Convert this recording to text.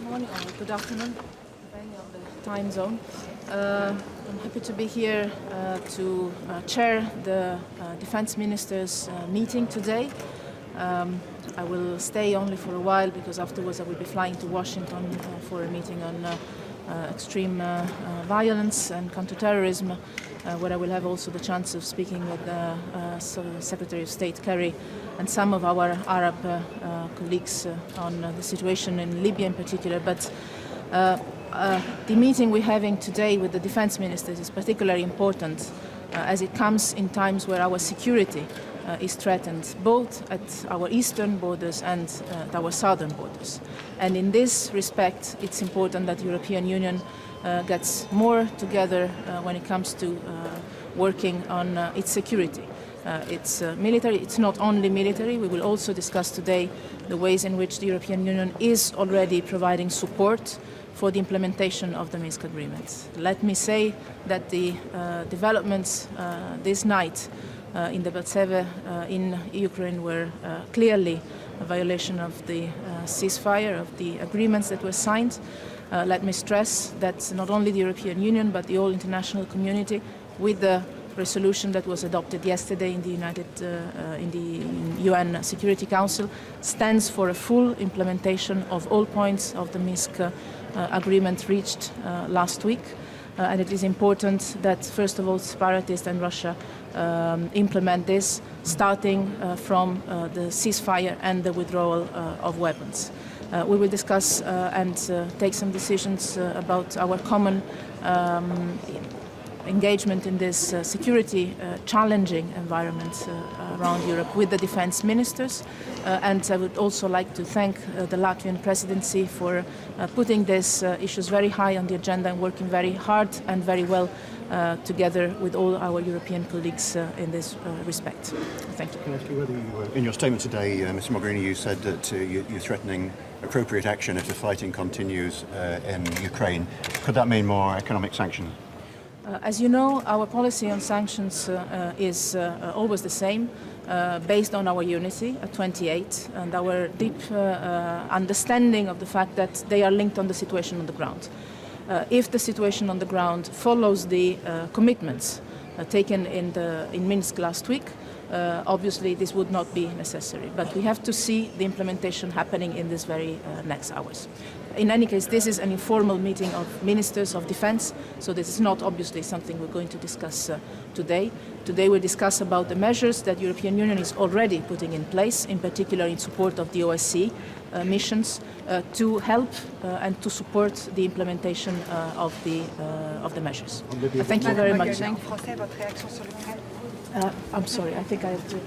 morning or good afternoon, depending on the time zone. I'm happy to be here to chair the defense ministers' meeting today. I will stay only for a while because afterwards I will be flying to Washington for a meeting on extreme violence and counterterrorism, where I will have also the chance of speaking with Secretary of State Kerry and some of our Arab colleagues on the situation in Libya in particular. But the meeting we're having today with the defense ministers is particularly important as it comes in times where our security is threatened, both at our eastern borders and at our southern borders. And in this respect, it's important that the European Union gets more together when it comes to working on its security. It's military, it's not only military. We will also discuss today the ways in which the European Union is already providing support for the implementation of the Minsk agreements. Let me say that the developments this night in the Baltseve in Ukraine were clearly a violation of the ceasefire, of the agreements that were signed. Let me stress that not only the European Union but the whole international community, with the resolution that was adopted yesterday in the UN Security Council, stands for a full implementation of all points of the Minsk agreement reached last week. And it is important that, first of all, separatists and Russia implement this, starting from the ceasefire and the withdrawal of weapons. We will discuss and take some decisions about our common engagement in this security challenging environment around Europe with the defense ministers. And I would also like to thank the Latvian presidency for putting these issues very high on the agenda and working very hard and very well together with all our European colleagues in this respect. Thank you. Can I ask you whether in your statement today, Ms. Mogherini, you said that you're threatening appropriate action if the fighting continues in Ukraine. Could that mean more economic sanctions? As you know, our policy on sanctions is always the same, based on our unity at 28 and our deep understanding of the fact that they are linked on the situation on the ground. If the situation on the ground follows the commitments taken in Minsk last week, obviously this would not be necessary. But we have to see the implementation happening in these very next hours. In any case, this is an informal meeting of ministers of defense, so this is not obviously something we're going to discuss today. Today we'll discuss about the measures that the European Union is already putting in place, in particular in support of the OSCE missions, to help and to support the implementation of the measures. Thank you very much. I'm sorry, I think I have to...